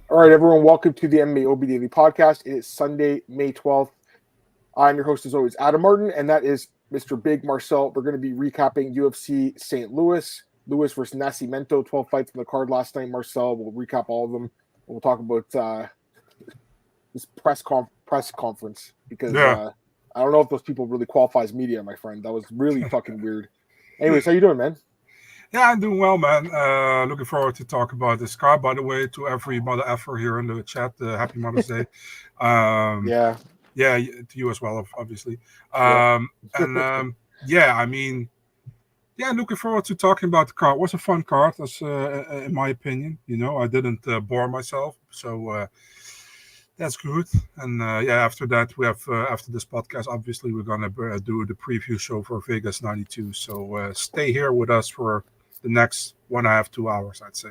All right, everyone, welcome to the MMAOB Daily Podcast. It is Sunday, May 12th. I'm your host, as always, Adam Martin, and that is Mr. Big Marcel. We're going to be recapping UFC St. Louis versus Nascimento, 12 fights on the card last night. Marcel will recap all of them. We'll talk about this press conference because I don't know if those people really qualify as media, my friend. That was really fucking weird. Anyways, how you doing, man? Yeah, I'm doing well, man. Looking forward to talk about this car. By the way, to every mother effer here in the chat, happy Mother's Day. Yeah, to you as well, obviously. Looking forward to talking about the car. It was a fun car, that's in my opinion. You know, I didn't bore myself, so that's good. And after that, we have after this podcast, obviously, we're gonna do the preview show for Vegas 92. So stay here with us for the next 1.5 to 2 hours, I'd say.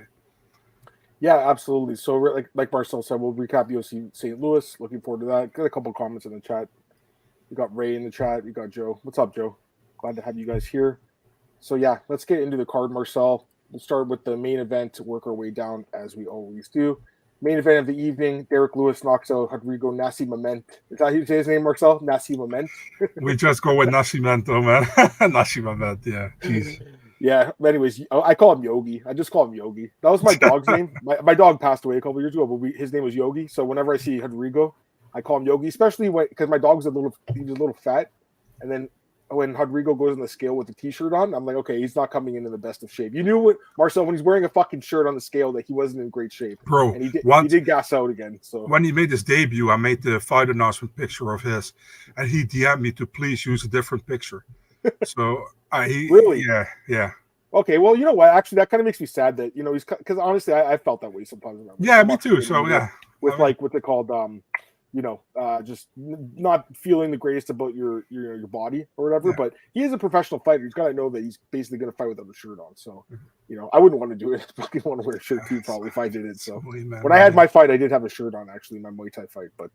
Yeah, absolutely. So, like Marcel said, we'll recap UFC St. Louis. Looking forward to that. Got a couple of comments in the chat. We got Ray in the chat. We got Joe. What's up, Joe? Glad to have you guys here. So, yeah, let's get into the card, Marcel. We'll start with the main event to work our way down as we always do. Main event of the evening, Derrick Lewis knocks out Rodrigo Nascimento. Is that how you say his name, Marcel? Nascimento? We just go with Nascimento, man. Nascimento, yeah. Jeez. Yeah, but anyways, I call him Yogi. I just call him Yogi. That was my dog's name. My dog passed away a couple years ago, but his name was Yogi. So whenever I see Rodrigo, I call him Yogi, especially because my dog's a little fat. And then when Rodrigo goes on the scale with the t-shirt on, I'm like, okay, he's not coming in the best of shape. You knew what, Marcel, when he's wearing a fucking shirt on the scale that he wasn't in great shape. Bro, and he did gas out again. So when he made his debut, I made the fight announcement picture of his, and he DM'd me to please use a different picture. So really? Yeah. Okay, well, you know what? Actually, that kind of makes me sad that, you know, he's, because honestly, I felt that way sometimes. Yeah, me too. So yeah, with like what they called, just not feeling the greatest about your body or whatever. Yeah. But he is a professional fighter. He's got to know that he's basically going to fight without a shirt on. So, you know, I wouldn't want to do it. I fucking want to wear a shirt too, probably, if I did it. So when I had my fight, I did have a shirt on, actually, my Muay Thai fight. But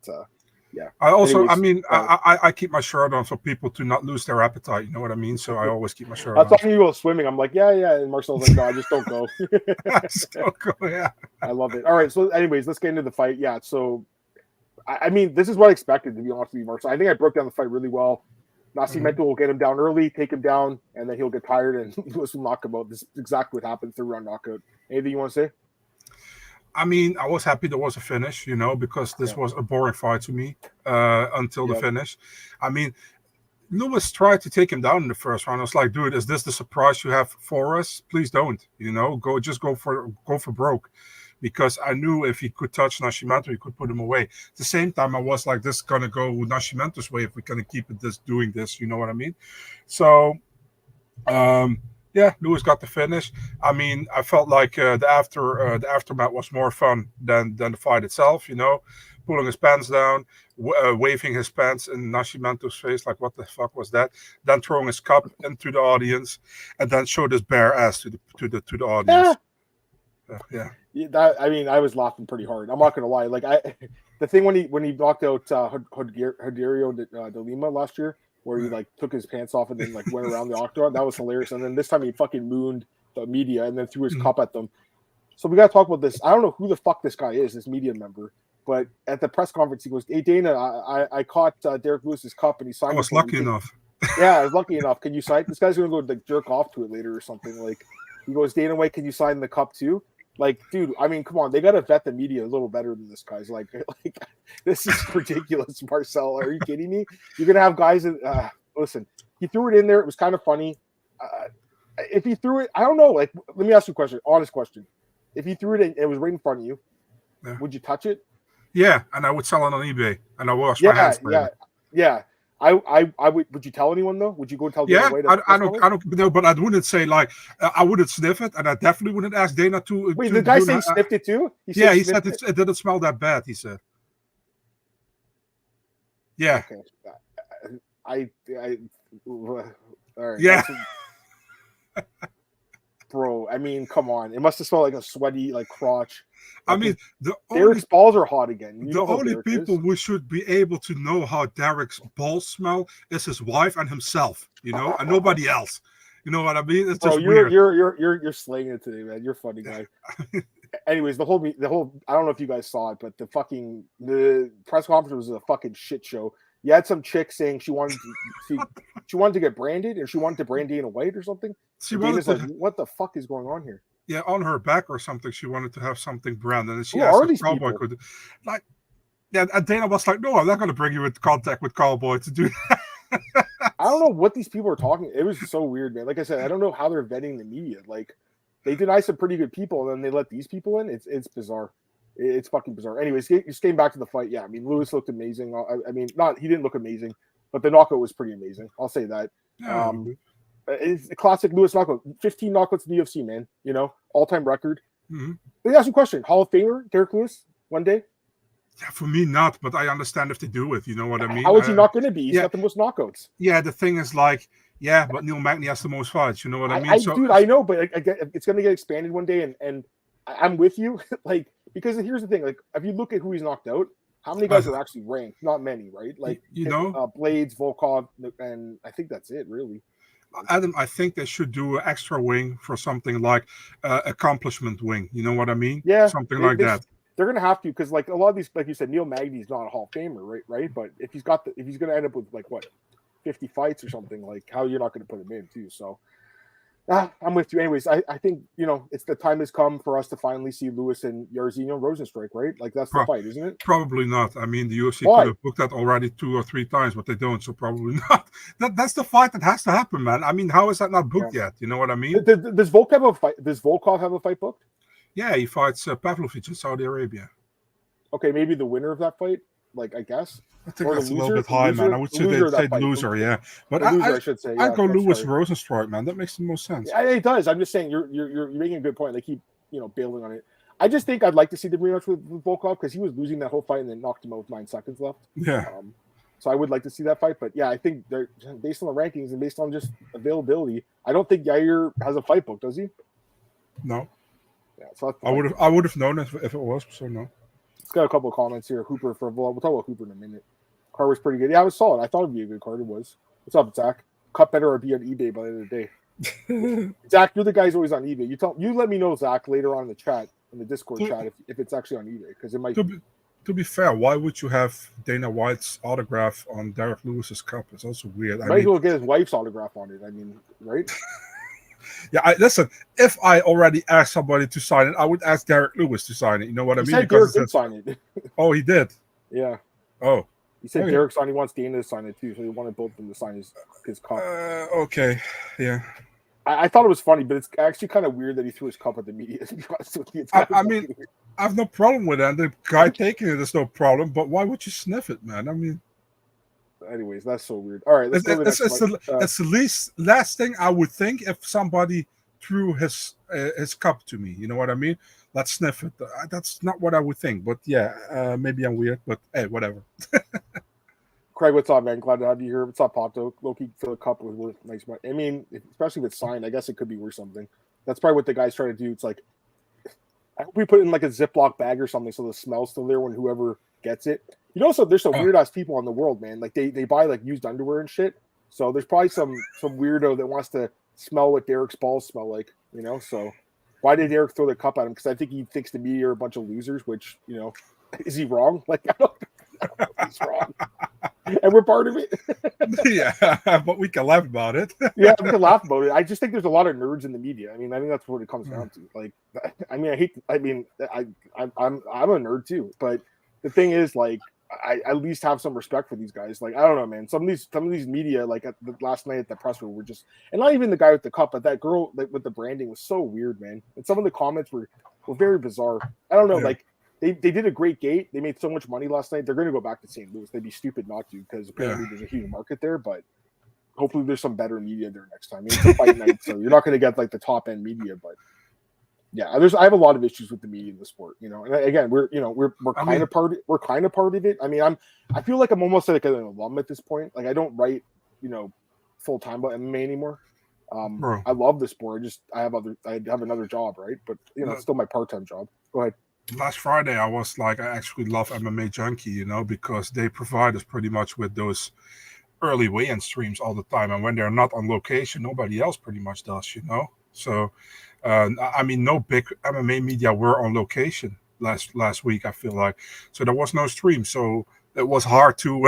yeah. I keep my shirt on for people to not lose their appetite. You know what I mean? So I always keep my shirt on. I thought you were swimming. I'm like, yeah. And Marcel's like, no, I just don't go. Just don't go, yeah. I love it. All right. So anyways, let's get into the fight. Yeah. So, I mean, this is what I expected, to be honest with you, Marcel. I think I broke down the fight really well. Nascimento will get him down early, take him down, and then he'll get tired, and Lewis will knock him out. This is exactly what happened, 3-round knockout. Anything you want to say? I mean, I was happy there was a finish, you know, because this was a boring fight to me until the finish. I mean, Lewis tried to take him down in the first round. I was like, dude, is this the surprise you have for us? Please don't, you know, go for broke. Because I knew if he could touch Nascimento, he could put him away. At the same time, I was like, this is going to go Nascimento's way if we're going to keep it doing this, you know what I mean? So, Lewis got the finish. I mean, I felt like the aftermath was more fun than the fight itself, you know, pulling his pants down, waving his pants in Nascimento's face, like, what the fuck was that? Then throwing his cup into the audience, and then showed his bare ass to the audience. I mean, I was laughing pretty hard. I'm not gonna lie. Like the thing when he knocked out Rodrigo de Lima last year, where he like took his pants off and then like went around the octagon, that was hilarious. And then this time he fucking mooned the media and then threw his cup at them. So we gotta talk about this. I don't know who the fuck this guy is, this media member, but at the press conference he goes, "Hey Dana, I caught Derrick Lewis's cup and he signed." I was lucky enough. Yeah, I was lucky enough. Can you sign? This guy's gonna go like jerk off to it later or something. Like he goes, "Dana White, can you sign the cup too?" Like, dude, I mean, come on. They got to vet the media a little better than this guy's. Like this is ridiculous, Marcel. Are you kidding me? You're going to have guys that, listen, he threw it in there. It was kind of funny. If he threw it, I don't know. Like, let me ask you a question, honest question. If he threw it and it was right in front of you, would you touch it? Yeah, and I would sell it on eBay, and I wash my hands. Yeah. I would you tell anyone though? Would you go tell Dana White? I don't know, but I wouldn't say like I wouldn't sniff it, and I definitely wouldn't ask Dana to. Wait, the guy say he sniffed it too? He said it didn't smell that bad. He said. Yeah. Okay. All right. Yeah. Bro, I mean, come on. It must have smelled like a sweaty, like crotch. I mean, Derrick's balls are hot again. The only people who should be able to know how Derrick's balls smell is his wife and himself, you know, and nobody else. You know what I mean? It's just weird. You're slaying it today, man. You're a funny guy. anyways, the whole I don't know if you guys saw it, but the press conference was a fucking shit show. You had some chick saying she wanted to get branded, and she wanted to brand Dana White or something. Dana's like, what the fuck is going on here? Yeah, on her back or something, she wanted to have something branded, and she Who asked are if these Cowboy people? could, like, yeah. And Dana was like, "No, I'm not going to bring you in contact with Cowboy to do that." I don't know what these people are talking. It was so weird, man. Like I said, I don't know how they're vetting the media. Like, they deny some pretty good people, and then they let these people in. It's bizarre. It's fucking bizarre. Anyways, just getting back to the fight. Yeah, I mean, Lewis looked amazing. I mean, he didn't look amazing, but the knockout was pretty amazing. I'll say that. Yeah. It's a classic Lewis knockout. 15 knockouts in the UFC, man. You know, all-time record. Mm-hmm. Let me ask you a question. Hall of Famer, Derrick Lewis, one day? Yeah, for me, not, but I understand if they do it. You know what I mean? How is he not going to be? He's got the most knockouts. Yeah, the thing is, like, yeah, but Neil Magny has the most fights. You know what I mean? Dude, I know, but it's going to get expanded one day, and I'm with you. Like, because here's the thing. Like, if you look at who he's knocked out, how many guys are actually ranked? Not many, right? Like, you know, Blades, Volkov, and I think that's it, really. Adam, I think they should do an extra wing for something like accomplishment wing. You know what I mean? Yeah, something like that. They're gonna have to, because like a lot of these, like you said, Neil Magny's not a Hall of Famer, right? But if he's gonna end up with like what 50 fights or something, like how you're not gonna put him in too. So I'm with you. Anyways, I think it's the time has come for us to finally see Lewis and Jairzinho Rozenstruik, right? Like that's the fight, isn't it? Probably not. I mean, the UFC could have booked that already 2 or 3 times, but they don't, so probably not. That's the fight that has to happen, man. I mean, how is that not booked yet? You know what I mean? Does Volkov have a fight? Does Volkov have a fight booked? Yeah, he fights Pavlovich in Saudi Arabia. Okay, maybe the winner of that fight, like I guess. I think that's a little bit high, man. I would say they'd say loser, yeah. But I should say. I'd go Lewis Rozenstruik, man. That makes the most sense. Yeah, it does. I'm just saying you're making a good point. They keep bailing on it. I just think I'd like to see the rematch with Volkov, because he was losing that whole fight and then knocked him out with 9 seconds left. Yeah. So I would like to see that fight, but yeah, I think they're based on the rankings and based on just availability. I don't think Yair has a fight book, does he? No. Yeah, so I would have known if it was, so no. It's got a couple of comments here. Hooper we'll talk about Hooper in a minute. Card was pretty good. Yeah, it was solid. I thought it'd be a good card. It was. What's up, Zach? Cut better or be on eBay by the end of the day. Zach, you're the guy who's always on eBay. You let me know, Zach, later on in the chat, in the Discord chat, if it's actually on eBay, because it might. To be fair, why would you have Dana White's autograph on Derrick Lewis's cup? It's also weird. Might as well get his wife's autograph on it. I mean, right? Yeah, listen, if I already asked somebody to sign it, I would ask Derrick Lewis to sign it. You know what I mean? Because Derrick did sign it. Oh, he did? Yeah. Oh. He said Derrick signed. He wants Dana to sign it too, so he wanted both of them to sign his cup. Okay. Yeah. I thought it was funny, but it's actually kind of weird that he threw his cup at the media. To be honest with you. I mean, I have no problem with that. The guy taking it is no problem, but why would you sniff it, man? I mean, anyways, that's so weird. All right, let's go to the next one. It's the last thing I would think if somebody threw his cup to me. You know what I mean? Let's sniff it. That's not what I would think. But yeah, maybe I'm weird, but hey, whatever. Craig, what's up, man? Glad to have you here. What's up, Pato? Loki for the cup was worth nice money. I mean, especially with signed, I guess it could be worth something. That's probably what the guys try to do. It's like, I hope we put it in like a Ziploc bag or something so the smell's still there when whoever gets it. So there's some weird ass people in the world, man. Like they buy like used underwear and shit. So there's probably some weirdo that wants to smell what Derrick's balls smell like, So why did Derrick throw the cup at him? Because I think he thinks the media are a bunch of losers, which, is he wrong? Like, I don't know if he's wrong. And we're part of it. Yeah, but we can laugh about it. Yeah, we can laugh about it. I just think there's a lot of nerds in the media. I mean, I think that's what it comes down to. Like, I'm a nerd too, but the thing is, like, I at least have some respect for these guys. Like, I don't know, man. Some of these media, like last night at the press room, were just, and not even the guy with the cup, but that girl with the branding was so weird, man. And some of the comments were very bizarre. I don't know, like. They did a great gate. They made so much money last night. They're going to go back to St. Louis. They'd be stupid not to, because apparently there's a huge market there. But hopefully there's some better media there next time. I mean, it's a fight night, so you're not going to get like the top end media. But yeah, I have a lot of issues with the media in the sport. And again, we're kind of part of it. I mean, I feel like I'm almost like an alum at this point. Like I don't write full time about MMA anymore. I love the sport. I have another job, right? But it's still my part-time job. Go ahead. Last Friday, I was like, I actually love MMA Junkie, because they provide us pretty much with those early weigh-in streams all the time. And when they're not on location, nobody else pretty much does, So, I mean, no big MMA media were on location last week. I feel like so there was no stream, so it was hard to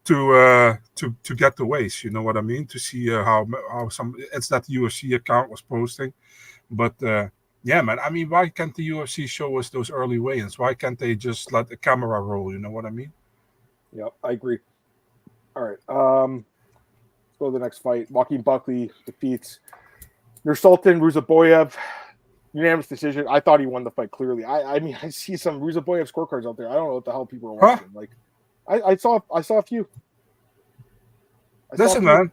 to get the ways. You know what I mean? To see how some it's that UFC account was posting, but. Yeah, man. I mean, why can't the UFC show us those early weigh-ins? Why can't they just let the camera roll? You know what I mean? Yep, I agree. All right. Let's go to the next fight. Joaquin Buckley defeats Nursulton Ruziboev. Unanimous decision. I thought he won the fight clearly. I mean, I see some Ruziboev scorecards out there. I don't know what the hell people are watching. Like, I saw a few. Listen, man.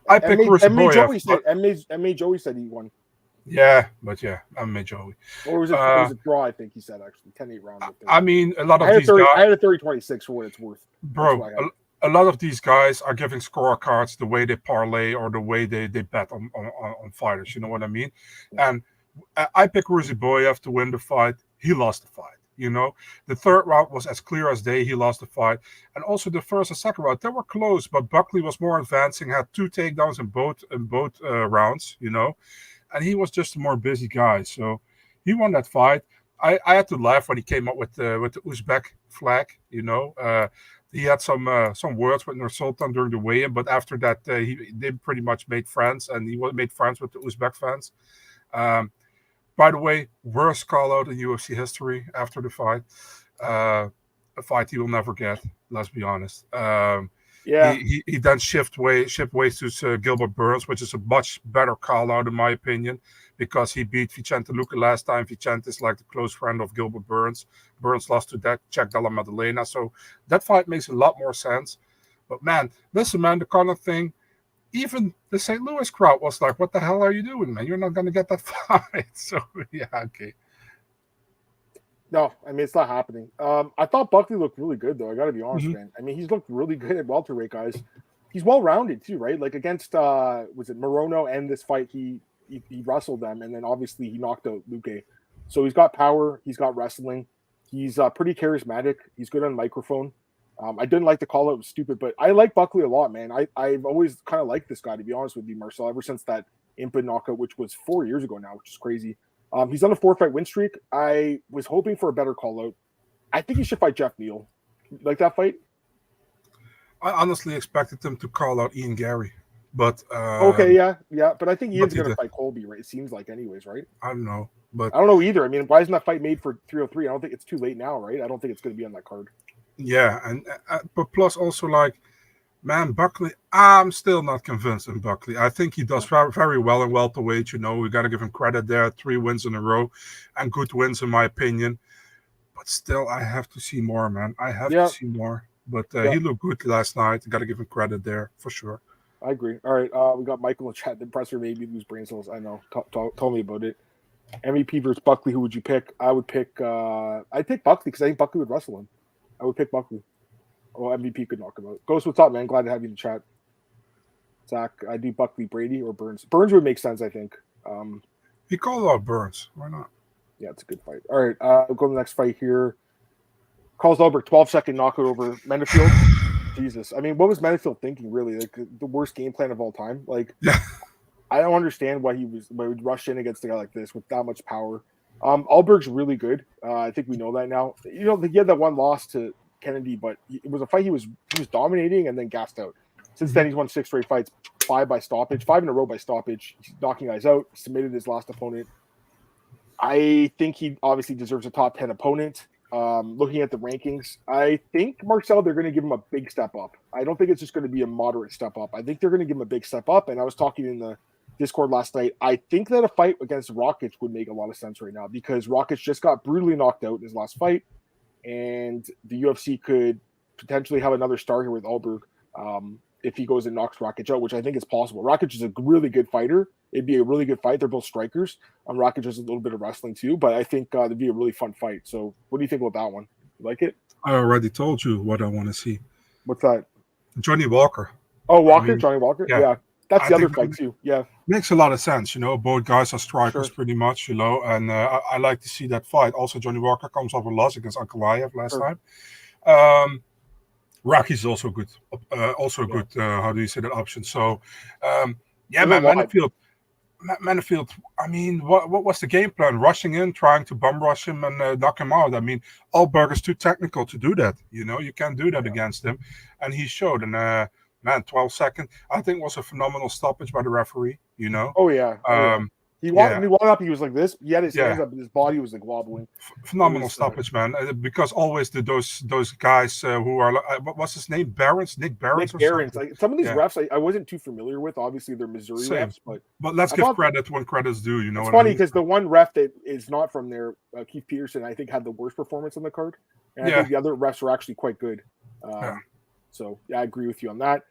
I picked Ruziboev. M.A. Joey said he won. Yeah, but yeah, MMA Joey. Or was it a draw? I think he said actually 10-8 round. I mean, a lot of these guys. I had a 30-26 for what it's worth, bro. A lot of these guys are giving scorecards the way they parlay or the way they bet on fighters. You know what I mean? Yeah. And I picked Ruziboev to win the fight. He lost the fight. You know, the third round was as clear as day. He lost the fight, and also the first and second round they were close, but Buckley was more advancing. Had 2 takedowns in both rounds. You know. And he was just a more busy guy, so he won that fight. I had to laugh when he came up with the Uzbek flag. You know, he had some words with Nursulton during the weigh-in, but after that, they pretty much made friends, and he made friends with the Uzbek fans. By the way, worst call out in UFC history after the fight. A fight he will never get. Let's be honest. Yeah, he then shipped ways to Gilbert Burns, which is a much better call out in my opinion, because he beat Vicente Luque last time. Vicente is like the close friend of Gilbert Burns. Burns lost to Jack Della Maddalena, so that fight makes a lot more sense. But man, listen, man, the Conor thing, even the St. Louis crowd was like, "What the hell are you doing, man? You're not going to get that fight." So yeah, okay. No, I mean, it's not happening. I thought Buckley looked really good, though. I got to be honest, man. I mean, he's looked really good at welterweight, guys. He's well-rounded, too, right? Like, against, was it Morono and this fight, he wrestled them, and then, obviously, he knocked out Luque. So he's got power. He's got wrestling. He's pretty charismatic. He's good on microphone. I didn't like the call. It was stupid, but I like Buckley a lot, man. I've always kind of liked this guy, to be honest with you, Marcel, ever since that Impa knockout, which was 4 years ago now, which is crazy. He's on a 4-fight win streak. I was hoping for a better call out. I think he should fight Jeff Neal. Like that fight? I honestly expected him to call out Ian Gary, but okay, yeah. But I think Ian's going to fight Colby, right? It seems like, anyways, right? I don't know, but I don't know either. I mean, why isn't that fight made for 303? I don't think it's too late now, right? I don't think it's going to be on that card. Yeah, and but plus also like, man, Buckley, I'm still not convinced in Buckley. I think he does very, very well in welterweight. You know, we got to give him credit there. 3 wins in a row and good wins, in my opinion. But still, I have to see more, man. I have to see more. But he looked good last night. Got to give him credit there for sure. I agree. All right, we got Michael in chat. The presser made me lose brain cells. I know. Tell me about it. MVP versus Buckley. Who would you pick? I would pick. I'd pick Buckley because I think Buckley would wrestle him. I would pick Buckley. Oh, MVP could knock him out. Ghost, what's up, man? Glad to have you in the chat. Zach, I do Buckley, Brady, or Burns. Burns would make sense, I think. He called out Burns. Why not? Yeah, it's a good fight. All right, we'll go to the next fight here. Carl Zellberg, 12-second knockout over Mennefield. Jesus. I mean, what was Mennefield thinking, really? Like, the worst game plan of all time? Like, yeah. I don't understand why he would rush in against a guy like this with that much power. Alberg's really good. I think we know that now. You know, he had that one loss to Kennedy, but it was a fight he was dominating and then gassed out. Since then, he's won 6 straight fights, 5 in a row by stoppage. He's knocking guys out, submitted his last opponent. I think he obviously deserves a top 10 opponent. Looking at the rankings, I think, Marcel, they're going to give him a big step up. I don't think it's just going to be a moderate step up. I think they're going to give him a big step up. And I was talking in the Discord last night. I think that a fight against Rakic would make a lot of sense right now because Rakic just got brutally knocked out in his last fight. And the UFC could potentially have another start here with Alberg if he goes and knocks Rakic out, which I think is possible. Rakic is a really good fighter. It'd be a really good fight. They're both strikers. Rakic has a little bit of wrestling too, but I think it'd be a really fun fight. So what do you think about that one? You like it? I already told you what I want to see. What's that? Johnny Walker. Oh, Walker? Johnny Walker? Yeah. That's the other fight too. Yeah. Makes a lot of sense. You know, both guys are strikers pretty much, you know, and I like to see that fight. Also, Johnny Walker comes off a loss against Ankalaev last time. Rocky's also good. Good, how do you say that option? So, yeah, man, Mennefield. Manifield, I mean, what was the game plan? Rushing in, trying to bum rush him and knock him out. I mean, Alberg too technical to do that. You can't do that against him. And he showed. And, man, 12 seconds, I think was a phenomenal stoppage by the referee, Oh, yeah. He walked up, he was like this. He had his hands up, and his body was like wobbling. Phenomenal stoppage, man. Because always those guys who are, what's his name? Nick Barons. Like some of these refs, I wasn't too familiar with. Obviously, they're Missouri refs, but let's give credit when credit's due. It's funny because the one ref that is not from there, Keith Peterson, I think had the worst performance on the card, and I think the other refs were actually quite good. So I agree with you on that.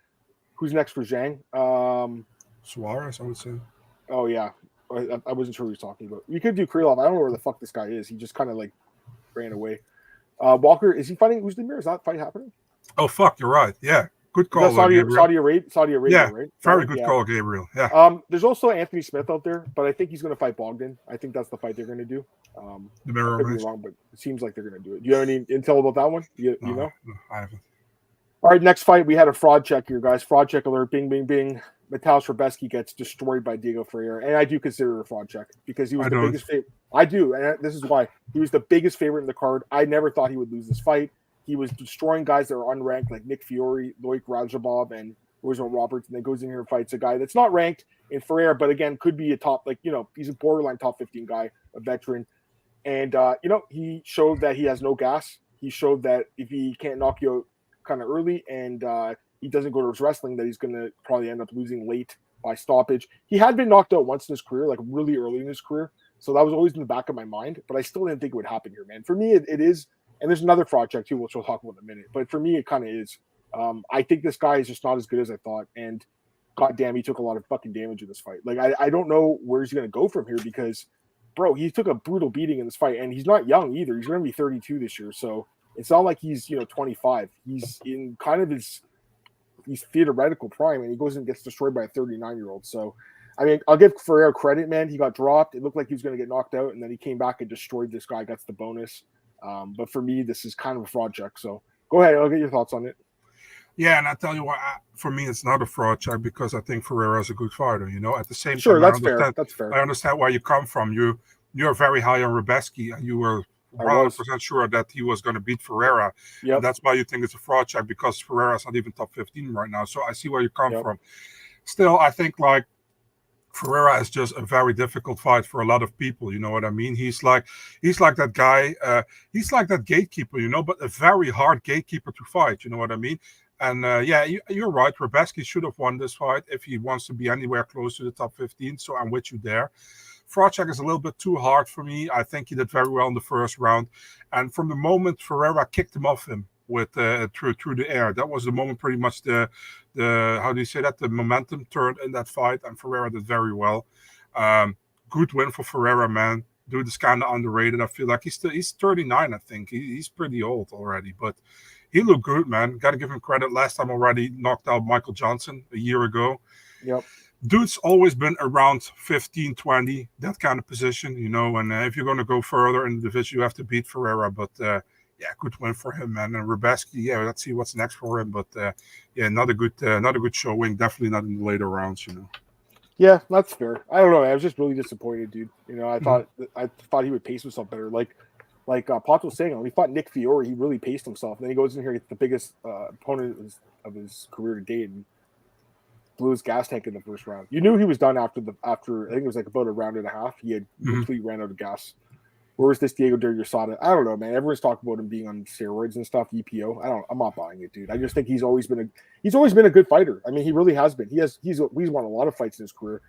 Who's next for Zhang? Suarez, I would say. Oh yeah. I wasn't sure what he was talking about. We could do Krylov. I don't know where the fuck this guy is. He just kind of like ran away. Walker, is he fighting Uzdemir? Is that fight happening? Oh fuck, you're right. Yeah, good call. Saudi Arabia, right? Very good call, Gabriel. Yeah. There's also Anthony Smith out there, but I think he's going to fight Bogdan. I think that's the fight they're going to do. The mirror could be wrong, but it seems like they're going to do it. Do you have any intel about that one? You know? No, I haven't. All right, next fight. We had a fraud check here, guys. Fraud check alert. Bing, bing, bing. Mataus Rebecki gets destroyed by Diego Ferreira, and I do consider it a fraud check because he was the biggest favorite. I do, and this is why he was the biggest favorite in the card. I never thought he would lose this fight. He was destroying guys that are unranked, like Nick Fiore, Loic Ruziboev, and Roosevelt Roberts, and then goes in here and fights a guy that's not ranked in Ferreira, but again could be a top, he's a borderline top 15 guy, a veteran, and he showed that he has no gas. He showed that if he can't knock you out kind of early and he doesn't go to his wrestling, that he's going to probably end up losing late by stoppage. He had been knocked out once in his career, like really early in his career. So that was always in the back of my mind, but I still didn't think it would happen here, man. For me, it is. And there's another fraud check too, which we'll talk about in a minute. But for me, it kind of is. I think this guy is just not as good as I thought. And goddamn, he took a lot of fucking damage in this fight. Like, I don't know where he's going to go from here because, bro, he took a brutal beating in this fight. And he's not young either. He's going to be 32 this year. So it's not like he's, 25. He's in kind of his theoretical prime, and he goes and gets destroyed by a 39-year-old. So, I mean, I'll give Ferreira credit, man. He got dropped. It looked like he was going to get knocked out, and then he came back and destroyed this guy. That's the bonus. But for me, this is kind of a fraud check. So go ahead. I'll get your thoughts on it. Yeah, and I tell you what, for me, it's not a fraud check because I think Ferreira is a good fighter. At the same time, that's fair. That's fair. I understand where you come from. You're very high on Rebecki, and you were 100% sure that he was going to beat Ferreira. Yep. That's why you think it's a fraud check because Ferreira's not even top 15 right now. So I see where you come from. Still, I think like Ferreira is just a very difficult fight for a lot of people. You know what I mean? He's like that guy. He's like that gatekeeper, but a very hard gatekeeper to fight. You know what I mean? And you're right. Rebecki should have won this fight if he wants to be anywhere close to the top 15. So I'm with you there. Fraud check is a little bit too hard for me. I think he did very well in the first round. And from the moment Ferreira kicked him off him with through the air, that was the moment pretty much the how do you say that? The momentum turned in that fight, and Ferreira did very well. Good win for Ferreira, man. Dude is kind of underrated. I feel like he's 39, I think. He's pretty old already, but he looked good, man. Got to give him credit. Last time already knocked out Michael Johnson a year ago. Yep. Dude's always been around 15, 20, that kind of position, and if you're going to go further in the division, you have to beat Ferreira. But, good win for him, man. And Rebecki, let's see what's next for him. But, not a good showing. Definitely not in the later rounds, Yeah, that's fair. I don't know. I was just really disappointed, dude. I thought he would pace himself better. Like Potts was saying, when he fought Nick Fiore, he really paced himself. And then he goes in here, gets the biggest opponent of his career to date, and blew his gas tank in the first round. You knew he was done after I think it was like about a round and a half. He had completely ran out of gas. Where's this Diego de Usada? I don't know, man. Everyone's talking about him being on steroids and stuff, EPO. I'm not buying it, dude. I just think he's always been a good fighter. I mean, he really has been. He's won a lot of fights in his career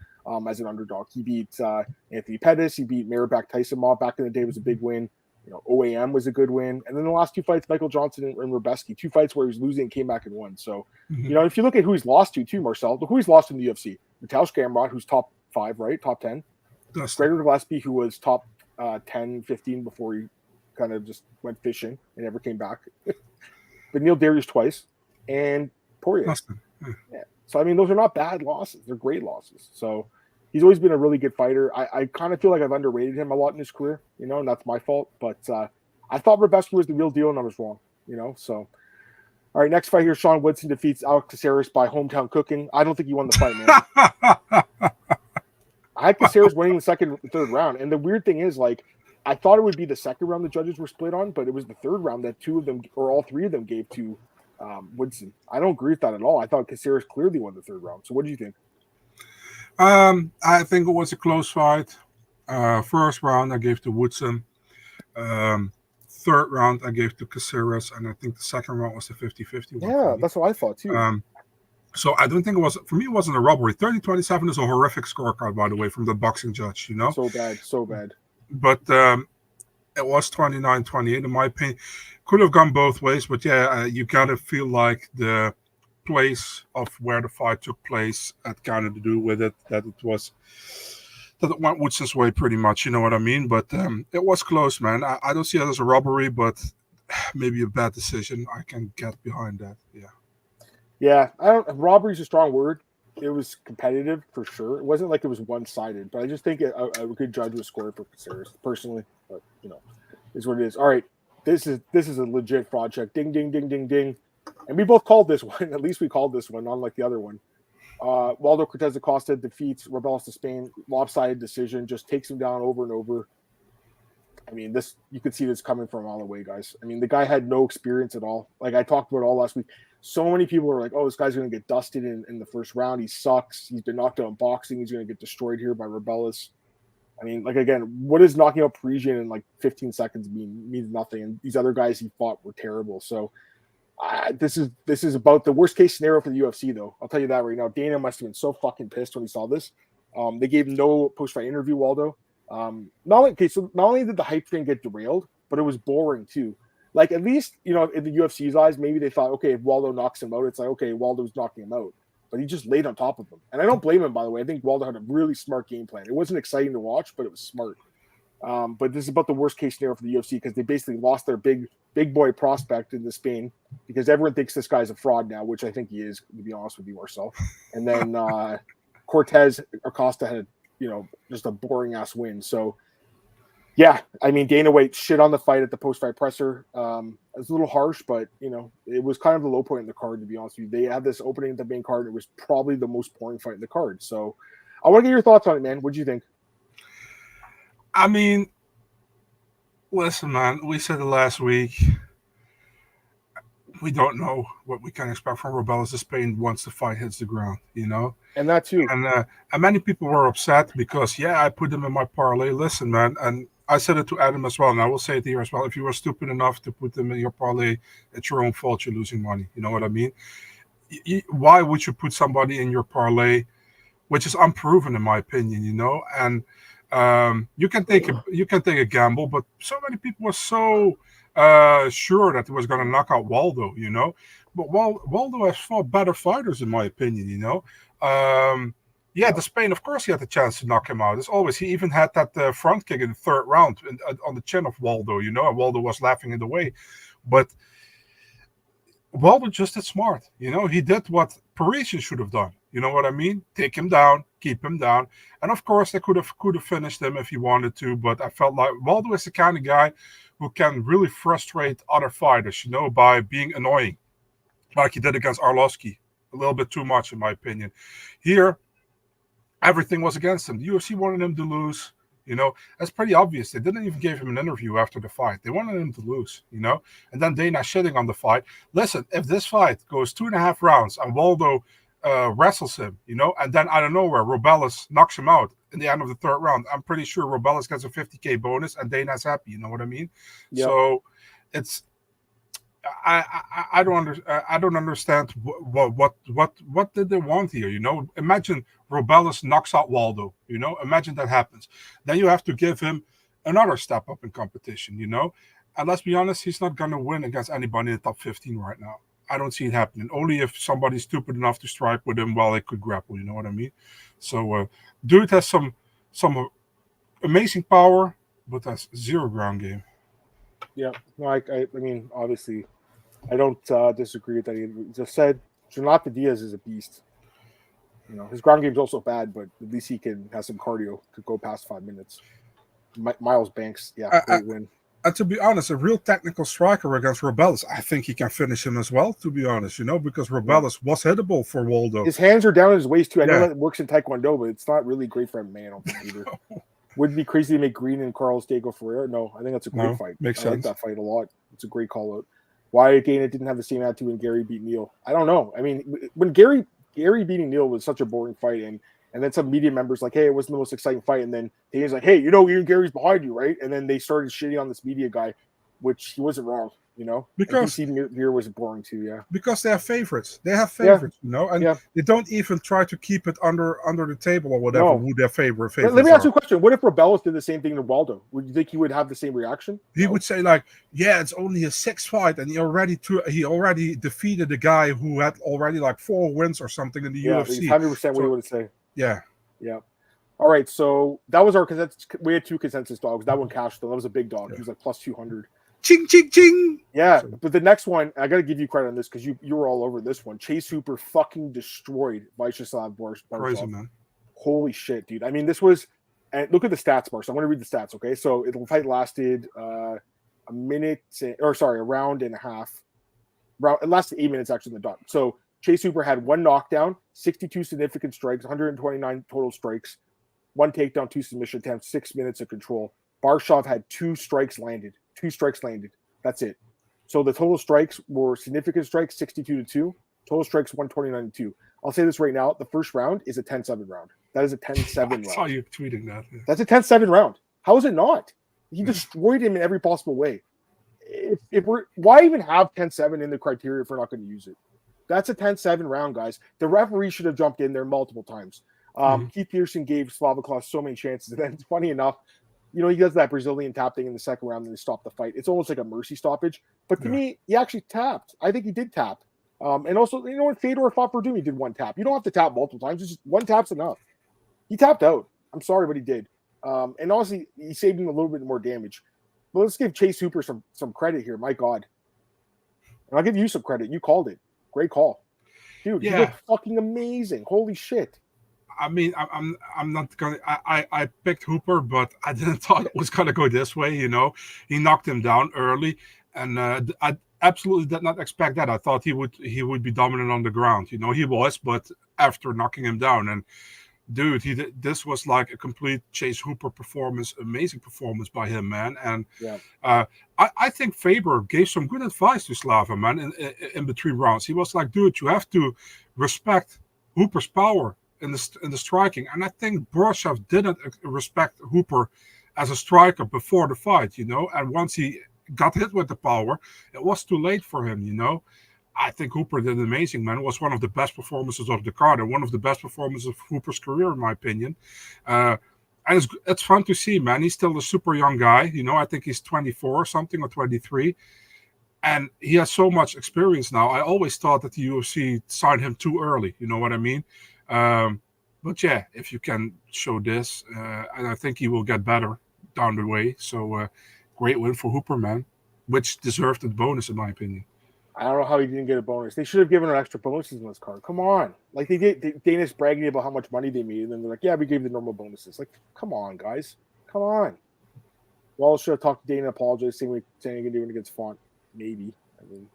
as an underdog. He beat Anthony Pettis. He beat Maribak Tyson back in the day. Was a big win. OAM was a good win. And then the last two fights, Michael Johnson and Rebecki, 2 fights where he was losing and came back and won. So, if you look at who he's lost to, too, Marcel, look who he's lost in the UFC. Mateusz Gamrot, who's top 5, right? Top 10. Gregor Gillespie, who was top 10, 15 before he kind of just went fishing and never came back. But Neil Darius twice. And Poirier. Yeah. So, I mean, those are not bad losses. They're great losses. So, he's always been a really good fighter. I kind of feel like I've underrated him a lot in his career, and that's my fault. But I thought Rebecki was the real deal, and I was wrong, So, all right, next fight here, Sean Woodson defeats Alex Caceres by hometown cooking. I don't think he won the fight, man. I had Caceres winning the third round. And the weird thing is, like, I thought it would be the second round the judges were split on, but it was the third round that two of them or all three of them gave to Woodson. I don't agree with that at all. I thought Caceres clearly won the third round. So what do you think? I think it was a close fight. First round I gave to Woodson. Third round I gave to Caceres, and I think the second round was the 50-50. Yeah, that's what I thought too. So I don't think it was, for me, it wasn't a robbery. 30-27 is a horrific scorecard, by the way, from the boxing judge, you know? So bad. But it was 29-28, in my opinion. Could have gone both ways, but yeah, you gotta feel like the place of where the fight took place had kind of to do with it, that it went Woodson's way pretty much, you know what I mean? But it was close, man. I don't see it as a robbery, but maybe a bad decision. I can get behind that, yeah. Yeah, robbery is a strong word. It was competitive for sure. It wasn't like it was one-sided, but I just think a good judge was scored for Caceres, personally. But you know, is what it is. All right, this is a legit fraud check. Ding, ding, ding, ding, ding. And we both called this one. At least we called this one, unlike the other one. Waldo Cortez Acosta defeats Ruziboev to Spain. Lopsided decision, just takes him down over and over. I mean, this you could see this coming from all the way, guys. I mean, the guy had no experience at all. Like I talked about all last week. So many people are like, oh, this guy's going to get dusted in the first round. He sucks. He's been knocked out in boxing. He's going to get destroyed here by Ruziboev. I mean, like, again, what does knocking out Parisian in like 15 seconds mean? Means nothing. And these other guys he fought were terrible. So this is about the worst case scenario for the UFC, though. I'll tell you that right now. Dana must have been so fucking pissed when he saw this. They gave him no post-fight interview, Waldo. Not only did the hype train get derailed, but it was boring too. Like, at least, you know, in the UFC's eyes, maybe they thought, okay, if Waldo knocks him out, it's like, okay, Waldo's knocking him out. But he just laid on top of him. And I don't blame him, by the way. I think Waldo had a really smart game plan. It wasn't exciting to watch, but it was smart. But this is about the worst case scenario for the UFC because they basically lost their big boy prospect into Spain because everyone thinks this guy's a fraud now, which I think he is, to be honest with you, Marcel. And then Cortez Acosta had, you know, just a boring ass win. So, yeah, I mean, Dana White shit on the fight at the post-fight presser. It was a little harsh, but, you know, it was kind of the low point in the card, to be honest with you. They had this opening at the main card. It was probably the most boring fight in the card. So I want to get your thoughts on it, man. What do you think? I mean, listen, man, we said it last week. We don't know what we can expect from Ruziboev to Spain once the fight hits the ground, you know? And that too. And many people were upset because, yeah, I put them in my parlay. Listen, man, and I said it to Adam as well, and I will say it here as well. If you were stupid enough to put them in your parlay, it's your own fault. You're losing money. You know what I mean? Why would you put somebody in your parlay, which is unproven in my opinion? You know, and you can take a gamble, but so many people were so sure that he was going to knock out Waldo. You know, but Waldo has fought better fighters in my opinion. You know. Yeah, the Spain, of course, he had the chance to knock him out. As always, he even had that front kick in the third round on the chin of Waldo, you know, and Waldo was laughing in the way. But Waldo just did smart, you know. He did what Parisian should have done. You know what I mean? Take him down, keep him down. And, of course, they could have finished him if he wanted to. But I felt like Waldo is the kind of guy who can really frustrate other fighters, you know, by being annoying, like he did against Arlovski. A little bit too much, in my opinion. Here, everything was against him. The UFC wanted him to lose. You know, that's pretty obvious. They didn't even give him an interview after the fight. They wanted him to lose, you know. And then Dana shitting on the fight. Listen, if this fight goes 2.5 rounds and Waldo wrestles him, you know, and then out of nowhere, Ruziboev knocks him out in the end of the third round, I'm pretty sure Ruziboev gets a $50K bonus and Dana's happy. You know what I mean? Yep. So it's I don't understand what did they want here, you know. Imagine Ruziboev knocks out Waldo, you know. Imagine that happens. Then you have to give him another step up in competition, you know. And let's be honest, he's not going to win against anybody in the top 15 right now. I don't see it happening. Only if somebody's stupid enough to strike with him while they could grapple, you know what I mean? So dude has some amazing power, but that's zero ground game. Yeah, no, I mean, obviously, I don't disagree with that. He just said Jonathan Diaz is a beast. You know, his ground game's also bad, but at least he can have some cardio to go past 5 minutes. Miles Banks, yeah, great win. And to be honest, a real technical striker against Robelis, I think he can finish him as well, to be honest, because Robelis was hittable for Waldo. His hands are down at his waist, too. I know that works in Taekwondo, but it's not really great for a man, I don't think, either. Would it be crazy to make Green and Carlos Diego Ferreira? No, I think that's a great fight. Makes sense. I like that fight a lot. It's a great call-out. Why Dana didn't have the same attitude when Gary beat Neil? I don't know. I mean, when Gary beating Neil was such a boring fight, and then some media members like, hey, it wasn't the most exciting fight, and then Dana's like, hey, Ian Gary's behind you, right? And then they started shitting on this media guy, which he wasn't wrong, because here was boring too, yeah. Because they have favorites. They have favorites, and they don't even try to keep it under the table or whatever. Who their favorites Let me ask you a question. What if Robelis did the same thing to Waldo? Would you think he would have the same reaction? He would say like, yeah, it's only his sixth fight, and he already defeated a guy who had already like 4 wins or something in the UFC. 100% what he would say. Yeah. All right, so that was our consensus. We had 2 consensus dogs. That one cashed though. That was a big dog. He was like plus 200. Ching, ching, ching. Yeah, but the next one, I got to give you credit on this because you were all over this one. Chase Hooper fucking destroyed Vyacheslav Borisov. Crazy, man. Holy shit, dude. I mean, this was, and look at the stats bar. So I'm going to read the stats, okay? So the fight lasted a round and a half. It lasted 8 minutes actually in the dot. So Chase Hooper had 1 knockdown, 62 significant strikes, 129 total strikes, 1 takedown, 2 submission attempts, 6 minutes of control. Borisov had 2 strikes landed. 2 strikes landed. That's it. So the total strikes were significant strikes, 62-2. Total strikes, 129-2. I'll say this right now. The first round is a 10-7 round. That is a 10-7 round. I saw you tweeting that. Yeah. That's a 10-7 round. How is it not? He destroyed him in every possible way. Why even have 10-7 in the criteria if we're not going to use it? That's a 10-7 round, guys. The referee should have jumped in there multiple times. Keith Pearson gave Slavokov so many chances. And then, funny enough, he does that Brazilian tap thing in the second round and they stop the fight. It's almost like a mercy stoppage. But to me, he actually tapped. I think he did tap. And also, when Fedor fought Verdum, he did 1 tap. You don't have to tap multiple times. It's just 1 tap's enough. He tapped out. I'm sorry, but he did. And honestly, he saved him a little bit more damage. But let's give Chase Hooper some credit here. My God. And I'll give you some credit. You called it. Great call. Dude, you look fucking amazing. Holy shit. I mean, I'm not gonna. I picked Hooper, but I didn't thought it was gonna go this way. He knocked him down early, and I absolutely did not expect that. I thought he would be dominant on the ground. He was, but after knocking him down, and dude, this was like a complete Chase Hooper performance, amazing performance by him, man. And I think Faber gave some good advice to Slava, man, in between rounds. He was like, dude, you have to respect Hooper's power in the striking, and I think Borisov didn't respect Hooper as a striker before the fight, and once he got hit with the power, it was too late for him, I think Hooper did amazing, man. It was one of the best performances of the card and one of the best performances of Hooper's career, in my opinion. And it's fun to see, man. He's still a super young guy, I think he's 24 or something, or 23. And he has so much experience now. I always thought that the UFC signed him too early, you know what I mean? But yeah, if you can show this, and I think he will get better down the way. So great win for Hooper, man, which deserved a bonus in my opinion. I don't know how he didn't get a bonus. They should have given an extra bonuses in this card. Come on. Like they did. Dana's bragging about how much money they made, and then they're like, yeah, we gave the normal bonuses. Like, come on, guys. Come on. Wallace should have talked to Dana and apologized, saying he can do it against Font. Maybe. I mean,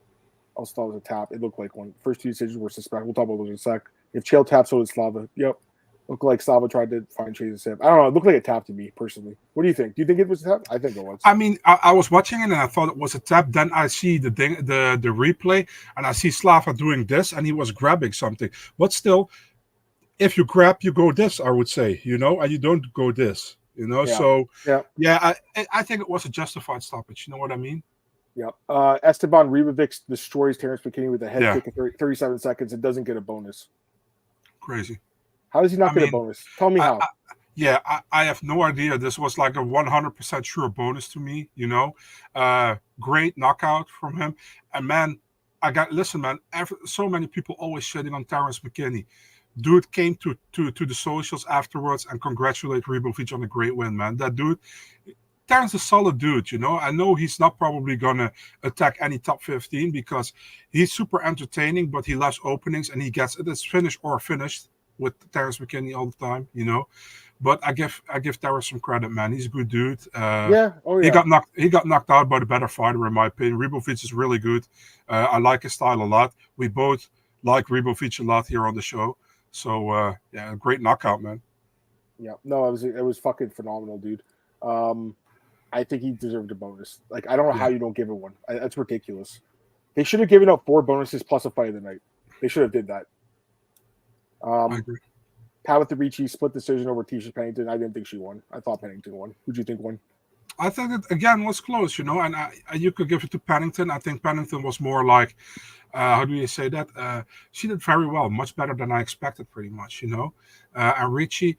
I also thought it was a tap. It looked like one. First 2 decisions were suspect. We'll talk about those in a sec. If Chael tapped, so did Slava. Yep. Looked like Slava tried to find Chase's hip. I don't know. It looked like a tap to me, personally. What do you think? Do you think it was a tap? I think it was. I mean, I was watching it and I thought it was a tap. Then I see the replay and I see Slava doing this and he was grabbing something. But still, if you grab, you go this, I would say, and you don't go this, Yeah. So, I think it was a justified stoppage. You know what I mean? Yep. Esteban Ribovic destroys Terrence McKinney with a head kick in 37 seconds and doesn't get a bonus. Crazy. How does he not get a bonus? Tell me how. I have no idea. This was like a 100% sure bonus to me, Great knockout from him. And man, so many people always shitting on Terrence McKinney. Dude came to the socials afterwards and congratulate Ribovic on a great win, man. That dude, Terrence is a solid dude, I know he's not probably going to attack any top 15 because he's super entertaining, but he loves openings and he gets it. It's finished or finished with Terrence McKinney all the time, But I give Derrick some credit, man. He's a good dude. He got knocked out by the better fighter, in my opinion. Ruziboev is really good. I like his style a lot. We both like Ruziboev a lot here on the show. So great knockout, man. Yeah, no, it was fucking phenomenal, dude. I think he deserved a bonus. Like, I don't know how you don't give it one. That's ridiculous. They should have given up 4 bonuses plus a fight of the night. They should have did that. I agree. Pat with the Ricci split decision over Tisha Pennington. I didn't think she won. I thought Pennington won. Who'd you think won? I think it again was close, and you could give it to Pennington. I think Pennington was more like, how do you say that? She did very well, much better than I expected, pretty much, And Ricci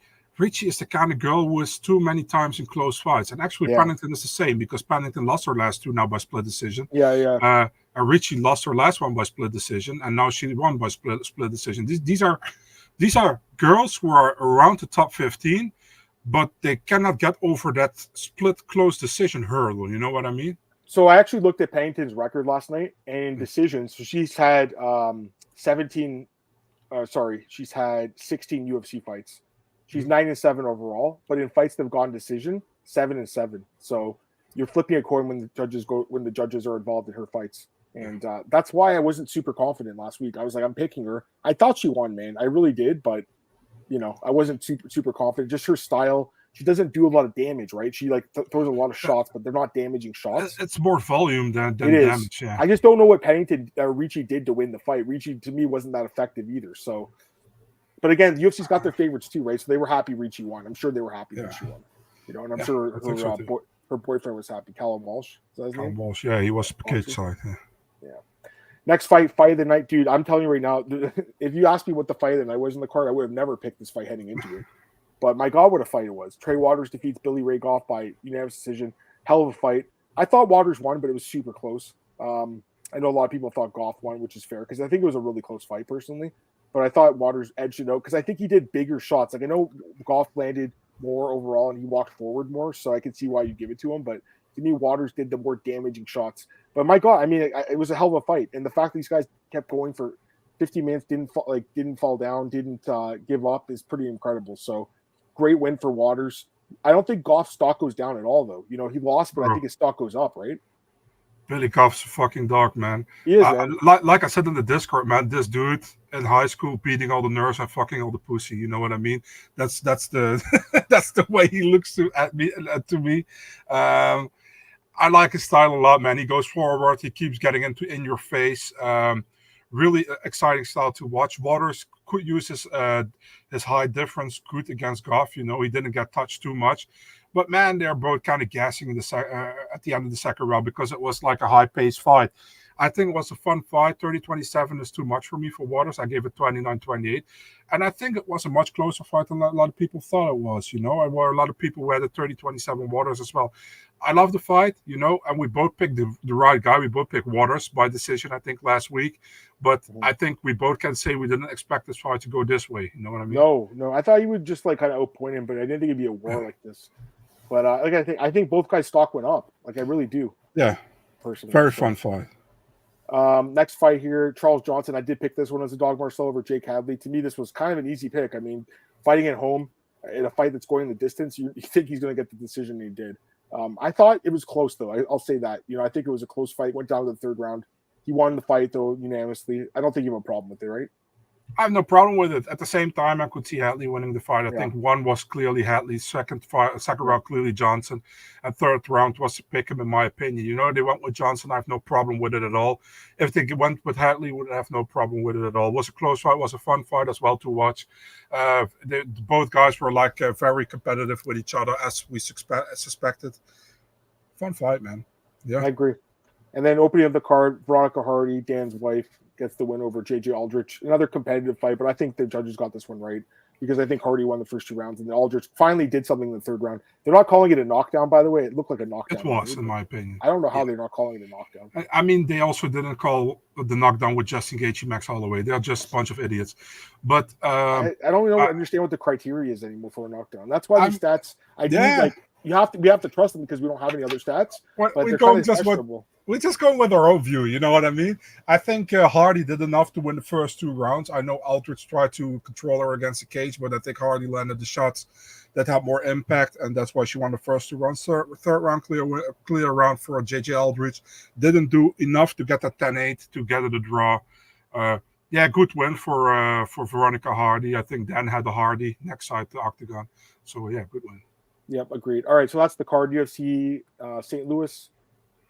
is the kind of girl who is too many times in close fights. And actually, Pennington is the same because Pennington lost her last 2 now by split decision. Yeah. And Ricci lost her last one by split decision, and now she won by split decision. These are girls who are around the top 15, but they cannot get over that split close decision hurdle. You know what I mean? So I actually looked at Pennington's record last night, and in decisions, so she's had 16 UFC fights. She's 9-7 overall, but in fights that have gone decision, 7-7. So you're flipping a coin when the judges are involved in her fights. And that's why I wasn't super confident last week. I was like, I'm picking her. I thought she won, man. I really did, but I wasn't super confident. Just her style. She doesn't do a lot of damage, right? She throws a lot of shots, but they're not damaging shots. It's more volume than damage. Yeah. I just don't know what Pennington Ricci did to win the fight. Ricci to me wasn't that effective either. So, but again, the UFC's got their favorites too, right? So they were happy Ricci won. I'm sure they were happy that she won. And I'm sure her boyfriend was happy. Callum Walsh. Is that his name? Callum Walsh. Yeah, he was the kid side. Yeah. Next fight of the night, dude. I'm telling you right now, if you asked me what the fight of the night was in the card, I would have never picked this fight heading into it. But my God, what a fight it was. Trey Waters defeats Billy Ray Goff by unanimous decision. Hell of a fight. I thought Waters won, but it was super close. I know a lot of people thought Goff won, which is fair because I think it was a really close fight personally. But I thought Waters edged it out because I think he did bigger shots. Like I know Goff landed more overall and he walked forward more, so I can see why you give it to him. But to me, Waters did the more damaging shots. But my God, I mean, it was a hell of a fight, and the fact that these guys kept going for 50 minutes, didn't fall down, didn't give up, is pretty incredible. So, great win for Waters. I don't think Goff's stock goes down at all, though. He lost, but I think his stock goes up, right? Billy Goff's a fucking dog, man. He is, man. Like I said in the Discord, man, this dude in high school beating all the nerds and fucking all the pussy. You know what I mean? That's the that's the way he looks to me. I like his style a lot, man. He goes forward. He keeps getting in your face. Really exciting style to watch. Waters could use his high difference good against Goff. He didn't get touched too much. But, man, they're both kind of gassing at the end of the second round because it was like a high-paced fight. I think it was a fun fight. 30-27 is too much for me for Waters. I gave it 29-28. And I think it was a much closer fight than a lot of people thought it was, And there were a lot of people who had a 30-27 Waters as well. I love the fight, and we both picked the right guy. We both picked Waters by decision, I think, last week. But I think we both can say we didn't expect this fight to go this way. You know what I mean? No. I thought you would just kind of outpoint him, but I didn't think it'd be a war like this. But I think both guys' stock went up. Like I really do. Yeah. Personally. Very fun fight. Next fight here, Charles Johnson. I did pick this one as a dog Marcel over Jake Hadley. To me, this was kind of an easy pick. I mean, fighting at home in a fight that's going the distance, you think he's going to get the decision he did. I thought it was close, though. I'll say that. I think it was a close fight. Went down to the third round. He won the fight, though, unanimously. I don't think you have a problem with it, right? I have no problem with it. At the same time, I could see Hadley winning the fight. I think one was clearly Hadley, second round clearly Johnson, and third round was Pick'em, in my opinion. They went with Johnson. I have no problem with it at all. If they went with Hadley, would have no problem with it at all. It was a close fight. It was a fun fight as well to watch. Both guys were very competitive with each other, as we suspected. Fun fight, man. Yeah, I agree. And then opening of the card, Veronica Hardy, Dan's wife, gets the win over JJ Aldrich. Another competitive fight, but I think the judges got this one right because I think Hardy won the first 2 rounds, and then Aldrich finally did something in the third round. They're not calling it a knockdown, by the way. It looked like a knockdown. It was, in my opinion. I don't know how they're not calling it a knockdown. I mean, they also didn't call the knockdown with Justin Gaethje, Max Holloway. They're just a bunch of idiots. But I don't even understand what the criteria is anymore for a knockdown. That's why these stats, we have to trust them because we don't have any other stats. But they're kind of questionable. We're just going with our own view, you know what I mean? I think Hardy did enough to win the first 2 rounds. I know Aldrich tried to control her against the cage, but I think Hardy landed the shots that had more impact, and that's why she won the first 2 rounds. Third round clear round for JJ Aldrich. Didn't do enough to get that 10-8 to get the draw. Good win for Veronica Hardy. I think Dan had the Hardy next side to octagon. So yeah, good win. Yep, agreed. All right, so that's the card. UFC St. Louis.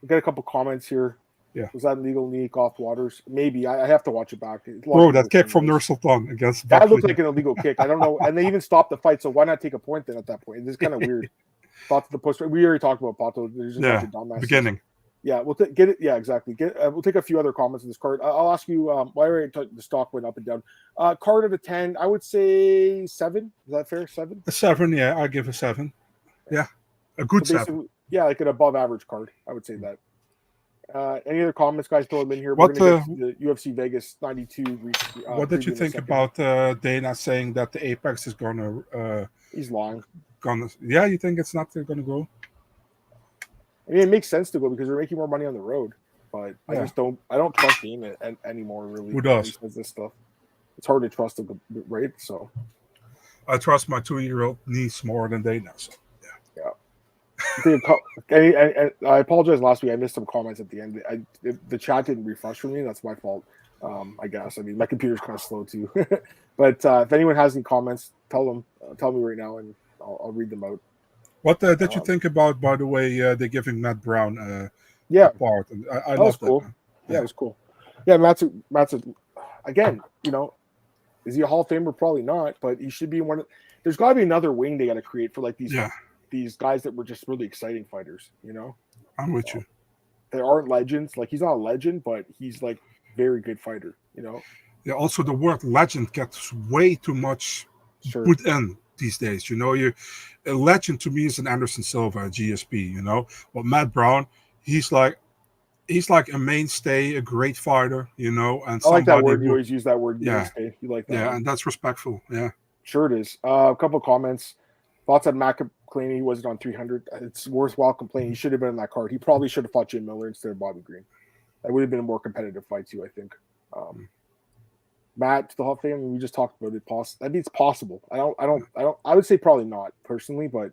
We got a couple comments here. Yeah. Was that illegal knee off Waters? Maybe. I have to watch it back. Bro, that kick from Nursulton against Buckley. That looked like an illegal kick. I don't know. And they even stopped the fight, so why not take a point then at that point? It's kind of weird. Thought the post. We already talked about Pato. There's just a bunch of dumbasses. Beginning. Yeah, we'll get it. Yeah, exactly. We'll take a few other comments on this card. I'll ask you why the stock went up and down. Card of a 10, I would say 7. Is that fair? 7? A 7, yeah. I give a 7. Yeah, a good 7. Yeah, like an above average card. I would say that. Any other comments, guys? Throw them in here. What We're gonna get the UFC Vegas 92. What did you think about Dana saying that the Apex is gonna? He's lying. Yeah, you think it's not gonna go? I mean, it makes sense to go because they're making more money on the road. But I just don't. I don't trust Dana anymore. Really, who does? He says this stuff. It's hard to trust him, right? So, I trust my 2-year-old niece more than Dana. So. I apologize. Last week I missed some comments at the end. The chat didn't refresh for me. That's my fault. I guess. I mean, my computer's kind of slow too. But if anyone has any comments, tell me right now, and I'll read them out. What did you think about? By the way, they're giving Matt Brown a part. I love that. Cool. Yeah, it was cool. Yeah, Matt's again. Is he a Hall of Famer? Probably not, but he should be one. There's got to be another wing they got to create for like these. Yeah. These guys that were just really exciting fighters, I'm with you. They aren't legends. Like, he's not a legend, but he's like very good fighter, Yeah. Also, the word legend gets way too much put in these days. A legend to me is an Anderson Silva at GSP. But Matt Brown, he's like a mainstay, a great fighter. And I like that word. You always use that word. Mainstay. You like that? Yeah, and that's respectful. Yeah. Sure it is. A couple of comments. Thoughts on Matt complaining he wasn't on 300. It's worthwhile complaining. He should have been in that card. He probably should have fought Jim Miller instead of Bobby Green. That would have been a more competitive fight too, I think. Matt to the Hall of Fame. We just talked about it. I mean, it's possible. I would say probably not personally, but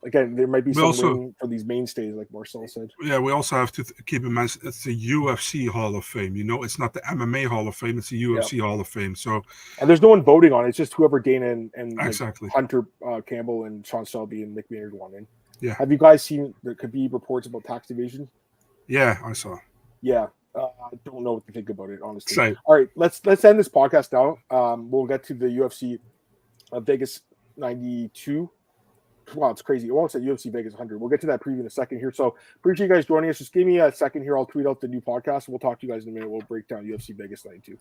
again, there might be some room for these mainstays, like Marcel said. Yeah, we also have to keep in mind it's the UFC Hall of Fame. It's not the MMA Hall of Fame; it's the UFC Hall of Fame. So, and there's no one voting on it. It's just whoever Dana and exactly Hunter Campbell and Sean Shelby and Mick Maynard want in. Yeah. Have you guys seen the Khabib reports about tax evasion? Yeah, I saw. Yeah. I don't know what to think about it, honestly. Same. All right, let's end this podcast now. We'll get to the UFC Vegas 92. Wow, it's crazy. Well, it's at UFC Vegas 100. We'll get to that preview in a second here. So appreciate you guys joining us. Just give me a second here. I'll tweet out the new podcast, and we'll talk to you guys in a minute. We'll break down UFC Vegas 92.